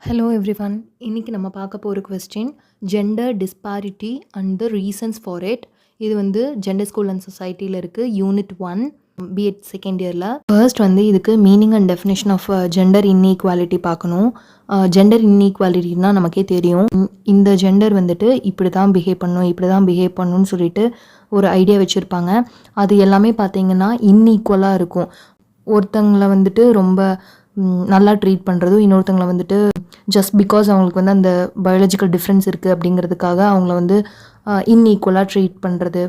Hello everyone. இன்னைக்கு நம்ம பார்க்க போகிற question gender disparity and the reasons for it. இது வந்து ஜெண்டர் ஸ்கூல் அண்ட் சொசைட்டியில் இருக்குது, யூனிட் 1, பிஎட் செகண்ட் இயரில். ஃபர்ஸ்ட் வந்து இதுக்கு meaning and definition of gender inequality பார்க்கணும். ஜெண்டர் இன்இக்வாலிட்டின்னா நமக்கே தெரியும். இந்த ஜெண்டர் வந்துட்டு இப்படி தான் பிஹேவ் பண்ணணும், இப்படி தான் பிஹேவ் பண்ணணும்னு சொல்லிட்டு ஒரு ஐடியா வச்சுருப்பாங்க. அது எல்லாமே பார்த்திங்கன்னா இன்ஈக்குவலாக இருக்கும். ஒருத்தங்களை வந்துட்டு ரொம்ப நல்லா ட்ரீட் பண்ணுறதும், இன்னொருத்தங்களை வந்துட்டு ஜஸ்ட் பிகாஸ் அவங்களுக்கு வந்து அந்த பயாலஜிக்கல் டிஃப்ரென்ஸ் இருக்குது அப்படிங்கிறதுக்காக அவங்கள வந்து இன்ஈக்குவலாக ட்ரீட் பண்ணுறது.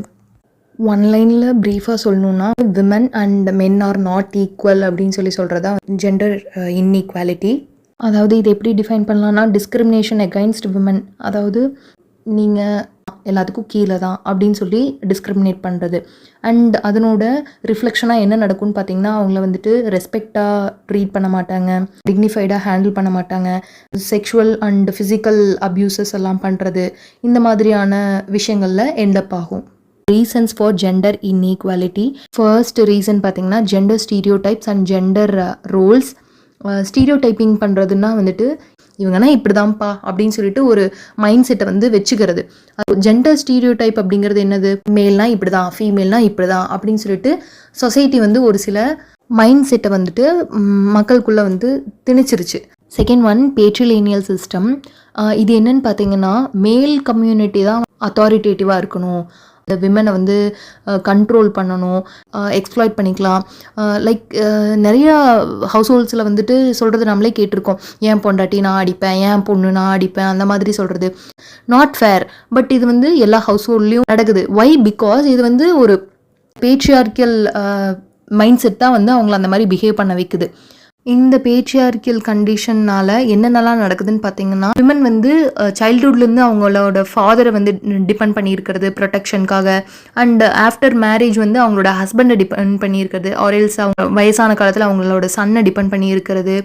ஒன் லைனில் ப்ரீஃபாக சொல்லணுன்னா, women and men R not equal அப்படின்னு சொல்கிறதா ஜெண்டர் இன்இக்வாலிட்டி. அதாவது இது எப்படி டிஃபைன் பண்ணலான்னா, டிஸ்கிரிமினேஷன் அகைன்ஸ்ட் விமன், அதாவது நீங்கள் எல்லாத்துக்கும் கீழே தான் அப்படின்னு சொல்லி டிஸ்கிரிமினேட் பண்ணுறது. அண்ட் அதனோட ரிஃப்ளெக்ஷனாக என்ன நடக்கும்னு பார்த்தீங்கன்னா, அவங்கள வந்துட்டு ரெஸ்பெக்டாக ட்ரீட் பண்ண மாட்டாங்க, டிக்னிஃபைடாக ஹேண்டில் பண்ண மாட்டாங்க, செக்ஷுவல் அண்ட் ஃபிசிக்கல் அப்யூசஸ் எல்லாம் பண்ணுறது, இந்த மாதிரியான விஷயங்களில் எண்டப் ஆகும். Reasons for gender inequality. First reason பார்த்தீங்கன்னா gender stereotypes and gender roles. ஸ்டீரியோடைப்பிங் பண்ணுறதுன்னா வந்துட்டு இவங்கன்னா இப்படி தான்ப்பா அப்படின்னு சொல்லிட்டு ஒரு மைண்ட் செட்டை வந்து வச்சுக்கிறது. ஜெண்டர் ஸ்டீரியோடைப் அப்படிங்கிறது என்னது? மேல்னா இப்படி தான், ஃபீமேல்னா இப்படி தான் அப்படின்னு சொல்லிட்டு சொசைட்டி வந்து ஒரு சில மைண்ட் செட்டை வந்துட்டு மக்களுக்குள்ளே வந்து திணிச்சிருச்சு. Second one, patrilineal system. இது என்னன்னு பார்த்தீங்கன்னா, மேல் கம்யூனிட்டி தான் அத்தாரிட்டேட்டிவாக இருக்கணும், விமனை வந்து கண்ட்ரோல் பண்ணணும், எக்ஸ்ப்ளாய்ட் பண்ணிக்கலாம். லைக் நிறையா ஹவுஸ் ஹோல்ட்ஸில் வந்துட்டு சொல்கிறது நம்மளே கேட்டிருக்கோம், ஏன் பொண்டாட்டி நான் அடிப்பேன், ஏன் பொண்ணு நான் அடிப்பேன், அந்த மாதிரி சொல்கிறது நாட் ஃபேர். பட் இது வந்து எல்லா ஹவுஸ் ஹோல்ட்லேயும் நடக்குது. ஒய்? பிகாஸ் இது வந்து ஒரு பேட்ரியார்க்கியல் மைண்ட் செட் தான் வந்து அவங்கள அந்த மாதிரி பிஹேவ் பண்ண வைக்குது. இந்த பேட்ரியார்க்கியல் கண்டிஷன்னால் என்னென்னலாம் நடக்குதுன்னு பார்த்தீங்கன்னா, விமன் வந்து சைல்ட்ஹுட்லேருந்து அவங்களோட ஃபாதரை வந்து டிபெண்ட் பண்ணியிருக்கிறது ப்ரொடெக்ஷனுக்காக. அண்ட் ஆஃப்டர் மேரேஜ் வந்து அவங்களோட ஹஸ்பண்டை டிபெண்ட் பண்ணியிருக்கிறது, ஆர்எல்ஸ் அவங்க வயசான காலத்தில் அவங்களோட சன்னை டிபெண்ட் பண்ணியிருக்கிறது.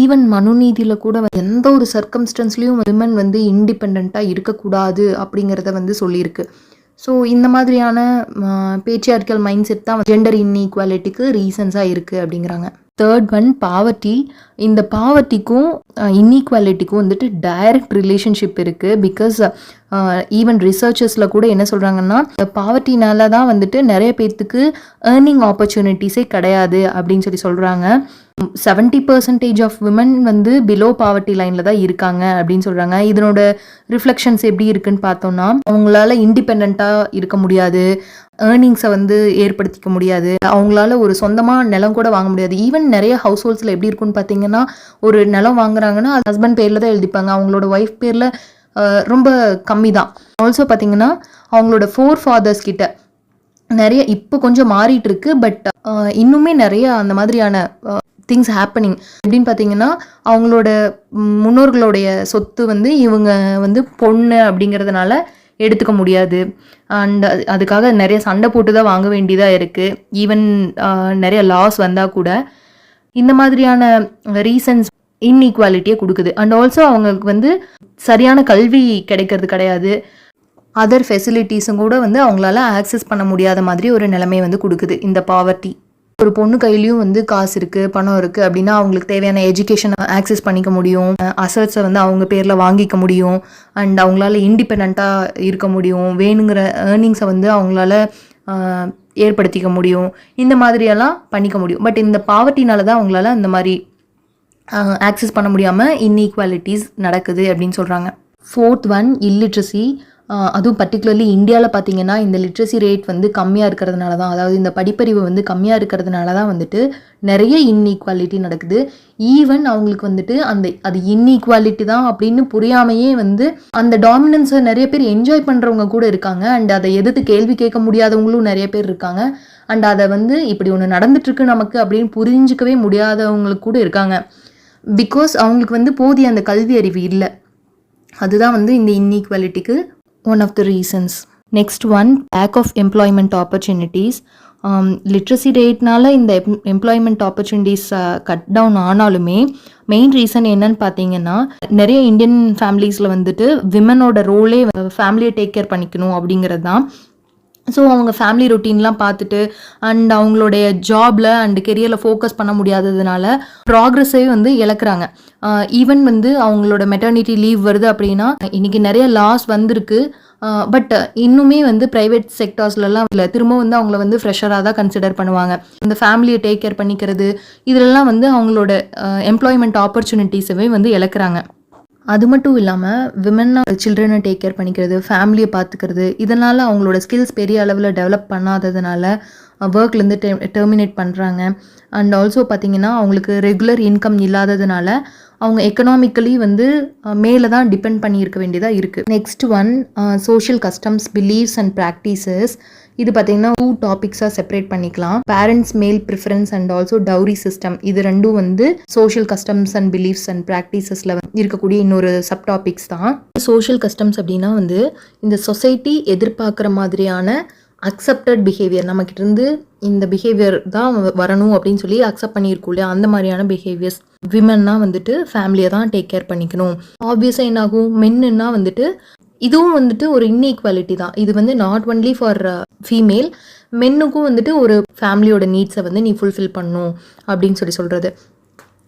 ஈவன் மனுநீதியில் கூட எந்த ஒரு சர்க்கம்ஸ்டன்ஸ்லையும் விமன் வந்து இண்டிபெண்ட்டாக இருக்கக்கூடாது அப்படிங்கிறத வந்து சொல்லியிருக்கு. ஸோ இந்த மாதிரியான பேட்ரியார்க்கியல் மைண்ட் செட் தான் ஜெண்டர் இன்இக்வாலிட்டிக்கு ரீசன்ஸாக இருக்குது அப்படிங்கிறாங்க. Third one, poverty. இந்த பாவர்ட்டிக்கும் இன்இக்வாலிட்டிக்கும் வந்துட்டு டைரக்ட் ரிலேஷன்ஷிப் இருக்குது. பிகாஸ் ஈவன் ரிசர்ச்சர்ஸில் கூட என்ன சொல்கிறாங்கன்னா, பாவர்ட்டினால தான் வந்துட்டு நிறைய பேர்த்துக்கு ஏர்னிங் ஆப்பர்ச்சுனிட்டிஸே கிடையாது அப்படின்னு சொல்கிறாங்க. 70% ஆஃப் விமன் வந்து பிலோ பாவர்ட்டி லைனில் தான் இருக்காங்க அப்படின்னு சொல்கிறாங்க. இதனோட ரிஃப்ளெக்ஷன்ஸ் எப்படி இருக்குன்னு பார்த்தோம்னா, அவங்களால இண்டிபெண்ட்டாக இருக்க முடியாது, ஏர்னிங்ஸை வந்து ஏற்படுத்திக்க முடியாது, அவங்களால ஒரு சொந்தமாக நிலம் கூட வாங்க முடியாது. ஈவன் நிறைய ஹவுஸ் ஹோல்ட்ஸில் எப்படி இருக்குன்னு பார்த்தீங்கன்னா, ஒரு நிலம் வாங்குறாங்கன்னா அது ஹஸ்பண்ட் பேரில் தான் எழுதிப்பாங்க, அவங்களோட ஒய்ஃப் பேரில் ரொம்ப கம்மி தான். ஆல்சோ பார்த்தீங்கன்னா அவங்களோட ஃபாதர்ஸ் கிட்ட நிறைய இப்போ கொஞ்சம் மாறிட்டு இருக்கு. பட் இன்னுமே நிறைய அந்த மாதிரியான திங்ஸ் ஹேப்பனிங். எப்படின்னு பார்த்தீங்கன்னா, அவங்களோட முன்னோர்களுடைய சொத்து வந்து இவங்க வந்து பொண்ணு அப்படிங்கிறதுனால எடுத்துக்க முடியாது. அண்ட் அதுக்காக நிறைய சண்டை போட்டு தான் வாங்க வேண்டியதாக இருக்குது. ஈவன் நிறைய லாஸ் வந்தால் கூட இந்த மாதிரியான ரீசன்ஸ் இன்இக்வாலிட்டியை கொடுக்குது. அண்ட் ஆல்சோ அவங்களுக்கு வந்து சரியான கல்வி கிடைக்கிறது கிடையாது, அதர் ஃபெசிலிட்டிஸும் கூட வந்து அவங்களால ஆக்சஸ் பண்ண முடியாத மாதிரி ஒரு நிலைமை வந்து கொடுக்குது இந்த பாவர்ட்டி. ஒரு பொண்ணு கையிலையும் வந்து காசு இருக்குது, பணம் இருக்குது அப்படின்னா அவங்களுக்கு தேவையான எஜுகேஷனை ஆக்சஸ் பண்ணிக்க முடியும், அசட்ஸை வந்து அவங்க பேரில் வாங்கிக்க முடியும், அண்ட் அவங்களால இண்டிபெண்ட்டாக இருக்க முடியும், வேணுங்கிற ஏர்னிங்ஸை வந்து அவங்களால ஏற்படுத்திக்க முடியும், இந்த மாதிரியெல்லாம் பண்ணிக்க முடியும். பட் இந்த பாவர்ட்டினால தான் அவங்களால அந்த மாதிரி ஆக்சஸ் பண்ண முடியாமல் இன்இக்வாலிட்டிஸ் நடக்குது அப்படின்னு சொல்கிறாங்க. Fourth one, illiteracy. அதுவும் பர்டிகுலர்லி இந்தியாவில் பார்த்தீங்கன்னா இந்த லிட்ரஸி ரேட் வந்து கம்மியாக இருக்கிறதுனால தான், அதாவது இந்த படிப்பறிவு வந்து கம்மியாக இருக்கிறதுனால தான் வந்துட்டு நிறைய இன்இக்வாலிட்டி நடக்குது. ஈவன் அவங்களுக்கு வந்துட்டு அது இன்இக்வாலிட்டி தான் அப்படின்னு புரியாமையே வந்து அந்த டாமினன்ஸை நிறைய பேர் என்ஜாய் பண்ணுறவங்க கூட இருக்காங்க. அண்ட் அதை எதிர்த்து கேள்வி கேட்க முடியாதவங்களும் நிறைய பேர் இருக்காங்க. அண்ட் அதை வந்து இப்படி ஒன்று நடந்துட்டுருக்கு நமக்கு அப்படின்னு புரிஞ்சிக்கவே முடியாதவங்களுக்கு கூட இருக்காங்க. பிகாஸ் அவங்களுக்கு வந்து போதிய அந்த கல்வி அறிவு இல்லை. அதுதான் வந்து இந்த இன்இக்வாலிட்டிக்கு one of the reasons. Next one, lack of employment opportunities. Literacy ரேட்னால இந்த எம்ப்ளாய்மெண்ட் ஆப்பர்ச்சுனிட்டிஸ் கட் டவுன் ஆனாலுமே மெயின் ரீசன் என்னன்னு பார்த்தீங்கன்னா, நிறைய இந்தியன் ஃபேமிலிஸில் வந்துட்டு விமனோட ரோலே ஃபேமிலியை டேக் கேர் பண்ணிக்கணும் அப்படிங்கிறது தான். ஸோ அவங்க ஃபேமிலி ரொட்டீன்லாம் பார்த்துட்டு அண்ட் அவங்களுடைய ஜாபில் அண்ட் கெரியரில் ஃபோக்கஸ் பண்ண முடியாததுனால ப்ராக்ரஸே வந்து இழக்கிறாங்க. ஈவன் வந்து அவங்களோட மெட்டர்னிட்டி லீவ் வருது அப்படின்னா இன்றைக்கி நிறைய லாஸ் வந்திருக்கு. பட் இன்னுமே வந்து ப்ரைவேட் செக்டார்ஸ்லலாம் இல்லை, திரும்ப வந்து அவங்கள வந்து ஃப்ரெஷராக தான் கன்சிடர் பண்ணுவாங்க. இந்த ஃபேமிலியை டேக் கேர் பண்ணிக்கிறது இதிலெல்லாம் வந்து அவங்களோட எம்ப்ளாய்மெண்ட் ஆப்பர்ச்சுனிட்டிஸவே வந்து இழக்கிறாங்க. அது மட்டும் இல்லாமல் விமன்னாக சில்ட்ரனை டேக் கேர் பண்ணிக்கிறது, ஃபேமிலியை பார்த்துக்கிறது, இதனால் அவங்களோட ஸ்கில்ஸ் பெரிய அளவில் டெவலப் பண்ணாததுனால ஒர்க்லேருந்து டெர்மினேட் பண்ணுறாங்க. அண்ட் ஆல்சோ பார்த்திங்கன்னா அவங்களுக்கு ரெகுலர் இன்கம் இல்லாததுனால அவங்க எக்கனாமிக்கலி வந்து மேலே தான் டிபெண்ட் பண்ணியிருக்க வேண்டியதாக இருக்குது. Next one social customs, beliefs and practices. இது பார்த்திங்கன்னா 2 டாபிக்ஸாக செப்பரேட் பண்ணிக்கலாம். Parents male preference and also dowry system. இது ரெண்டும் வந்து social customs and beliefs and ப்ராக்டிசஸில் இருக்கக்கூடிய இன்னொரு சப் டாபிக்ஸ் தான். சோஷியல் கஸ்டம்ஸ் அப்படின்னா வந்து இந்த சொசைட்டி எதிர்பார்க்குற மாதிரியான அக்செப்டட் பிஹேவியர், நம்மக்கிட்ட இருந்து இந்த பிஹேவியர் தான் வரணும் அப்படின்னு சொல்லி அக்செப்ட் பண்ணியிருக்கோம் இல்லையா, அந்த மாதிரியான பிஹேவியர்ஸ். விமன்னா வந்துட்டு ஃபேமிலியை தான் டேக் கேர் பண்ணிக்கணும். ஆப்வியஸாக என்னாகும், மென்னுன்னா வந்துட்டு இதுவும் வந்துட்டு ஒரு இன்இக்வாலிட்டி தான். இது வந்து நாட் ஒன்லி ஃபார் ஃபீமேல், மென்னுக்கும் வந்துட்டு ஒரு ஃபேமிலியோட நீட்ஸை வந்து நீ ஃபுல்ஃபில் பண்ணணும் அப்படின்னு சொல்கிறது.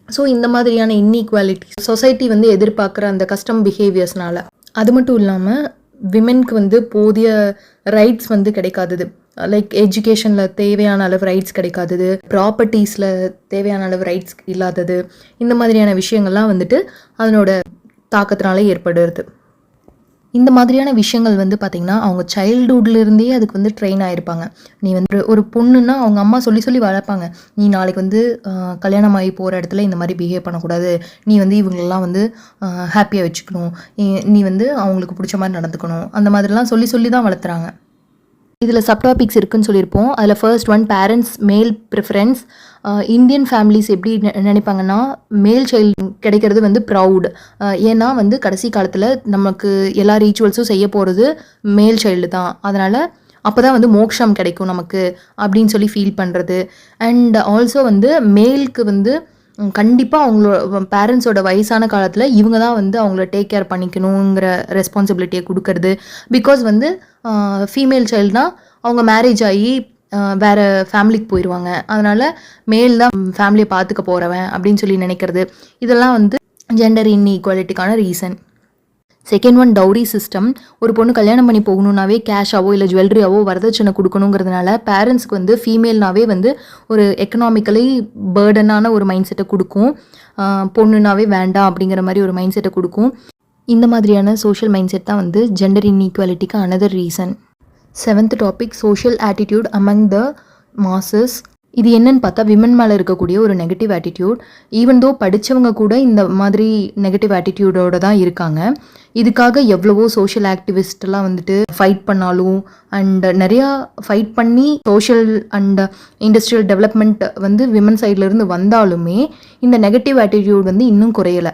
ஸோ இந்த மாதிரியான இன்இக்வாலிட்டி சொசைட்டி வந்து எதிர்பார்க்குற அந்த கஸ்டம் பிஹேவியர்ஸ்னால. அது மட்டும் இல்லாமல் விமென்க்கு வந்து போதிய ரைட்ஸ் வந்து கிடைக்காதது. லைக் எஜுகேஷனில் தேவையான அளவு ரைட்ஸ் கிடைக்காதது, ப்ராப்பர்ட்டிஸில் தேவையான அளவு ரைட்ஸ் இல்லாதது, இந்த மாதிரியான விஷயங்கள்லாம் வந்துட்டு அதனோட தாக்கத்தினால ஏற்படுறது. இந்த மாதிரியான விஷயங்கள் வந்து பார்த்திங்கன்னா அவங்க சைல்டுஹுட்லேருந்தே அதுக்கு வந்து ட்ரெயின் ஆகிருப்பாங்க. நீ வந்து ஒரு பொண்ணுன்னா அவங்க அம்மா சொல்லி வளர்ப்பாங்க, நீ நாளைக்கு வந்து கல்யாணம் ஆகி போகிற இடத்துல இந்த மாதிரி பிஹேவ் பண்ணக்கூடாது, நீ வந்து இவங்களெல்லாம் வந்து ஹாப்பியாக வச்சுக்கணும், நீ வந்து அவங்களுக்கு பிடிச்ச மாதிரி நடந்துக்கணும், அந்த மாதிரிலாம் சொல்லி தான் வளர்த்துறாங்க. இதில் சப்டாபிக்ஸ் இருக்குதுன்னு சொல்லியிருப்போம். அதில் first one parents male preference. Indian families எப்படி நினைப்பாங்கன்னா மேல் சைல்டு கிடைக்கிறது வந்து ப்ரவுட். ஏன்னா வந்து கடைசி காலத்தில் நமக்கு எல்லா ரீச்சுவல்ஸும் செய்ய போகிறது மேல் சைல்டு தான், அதனால் அப்போ தான் வந்து மோட்சம் கிடைக்கும் நமக்கு அப்படின்னு சொல்லி ஃபீல் பண்ணுறது. அண்ட் ஆல்சோ வந்து மேலுக்கு வந்து கண்டிப்பாக அவங்களோட பேரண்ட்ஸோட வயசான காலத்தில் இவங்க தான் வந்து அவங்கள டேக் கேர் பண்ணிக்கணுங்கிற ரெஸ்பான்சிபிலிட்டியை கொடுக்கறது. பிகாஸ் வந்து ஃபீமேல் சைல்டுனால் அவங்க மேரேஜ் ஆகி வேறு ஃபேமிலிக்கு போயிடுவாங்க, அதனால் மேல் தான் ஃபேமிலியை பார்த்துக்க போகிறவன் அப்படின்னு சொல்லி நினைக்கிறது. இதெல்லாம் வந்து ஜெண்டர் இன்இக்வாலிட்டிக்கான reason. Second one dowry system. ஒரு பொண்ணு கல்யாணம் பண்ணி போகணுன்னாவே கேஷாவோ இல்லை ஜுவல்லரியாவோ வரதட்சணை கொடுக்கணுங்கிறதுனால பேரண்ட்ஸ்க்கு வந்து ஃபீமேல்னாவே வந்து ஒரு எக்கனாமிக்கலி பேர்டனான ஒரு மைண்ட் செட்டை கொடுக்கும். பொண்ணுனாவே வேண்டாம் அப்படிங்கிற மாதிரி ஒரு மைண்ட் செட்டை கொடுக்கும். இந்த மாதிரியான சோஷியல் மைண்ட் செட் தான் வந்து ஜெண்டர் இன்இக்வாலிட்டிக்கு another reason. 7th topic social attitude among the masses. இது என்னன்னு பார்த்தா விமன் மேலே இருக்கக்கூடிய ஒரு நெகட்டிவ் ஆட்டிடியூட். ஈவன் தோ படித்தவங்க கூட இந்த மாதிரி நெகட்டிவ் ஆட்டிடியூடோடு தான் இருக்காங்க. இதுக்காக எவ்வளவோ சோஷியல் ஆக்டிவிஸ்ட்லாம் வந்துட்டு ஃபைட் பண்ணாலும் அண்ட் நிறையா ஃபைட் பண்ணி சோஷியல் அண்ட் இண்டஸ்ட்ரியல் டெவலப்மெண்ட் வந்து விமன் சைட்லேருந்து வந்தாலுமே இந்த நெகட்டிவ் ஆட்டிடியூட் வந்து இன்னும் குறையலை.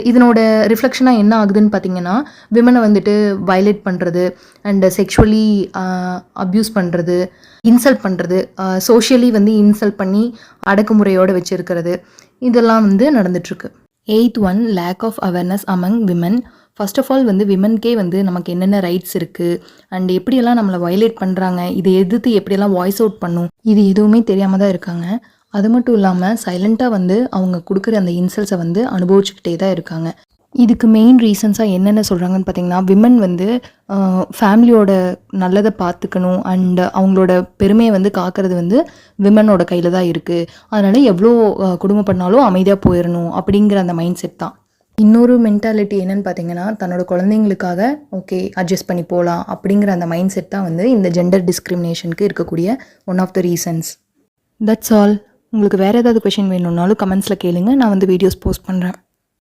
இதனோட ரிஃப்ளெக்ஷனாக என்ன ஆகுதுன்னு பார்த்தீங்கன்னா விமனை வந்துட்டு வயலேட் பண்ணுறது அண்ட் செக்ஷுவலி அப்யூஸ் பண்ணுறது, இன்சல்ட் பண்ணுறது, சோஷியலி வந்து இன்சல்ட் பண்ணி அடக்குமுறையோடு வச்சுருக்கிறது, இதெல்லாம் வந்து நடந்துட்டுருக்கு. 8th one lack of awareness among women. First of all வந்து விமன்கே வந்து நமக்கு என்னென்ன ரைட்ஸ் இருக்குது அண்ட் எப்படியெல்லாம் நம்மளை வயலேட் பண்ணுறாங்க, இதை எதிர்த்து எப்படியெல்லாம் வாய்ஸ் அவுட் பண்ணும், இது எதுவுமே தெரியாமல் தான் இருக்காங்க. அது மட்டும் இல்லாமல் சைலண்ட்டாக வந்து அவங்க கொடுக்குற அந்த இன்சல்ட்ஸை வந்து அனுபவிச்சுக்கிட்டே தான் இருக்காங்க. இதுக்கு மெயின் ரீசன்ஸாக என்னென்ன சொல்கிறாங்கன்னு பார்த்தீங்கன்னா விமன் வந்து ஃபேமிலியோட நல்லதை பார்த்துக்கணும் அண்ட் அவங்களோட பெருமையை வந்து காக்கிறது வந்து விமனோட கையில் தான் இருக்குது. அதனால் எவ்வளோ குடும்பம் பண்ணாலும் அமைதியாக போயிடணும் அப்படிங்கிற அந்த மைண்ட் செட் தான். இன்னொரு மென்டாலிட்டி என்னென்னு பார்த்தீங்கன்னா தன்னோட குழந்தைங்களுக்காக ஓகே அட்ஜஸ்ட் பண்ணி போகலாம் அப்படிங்கிற அந்த மைண்ட் செட் தான் வந்து இந்த ஜெண்டர் டிஸ்கிரிமினேஷனுக்கு இருக்கக்கூடிய one of the reasons. That's all. உங்களுக்கு வேறு ஏதாவது கொஷின் வேணும்னாலும் கமெண்ட்ஸில் கேளுங்க, நான் வந்து வீடியோஸ் போஸ்ட் பண்ணுறேன்.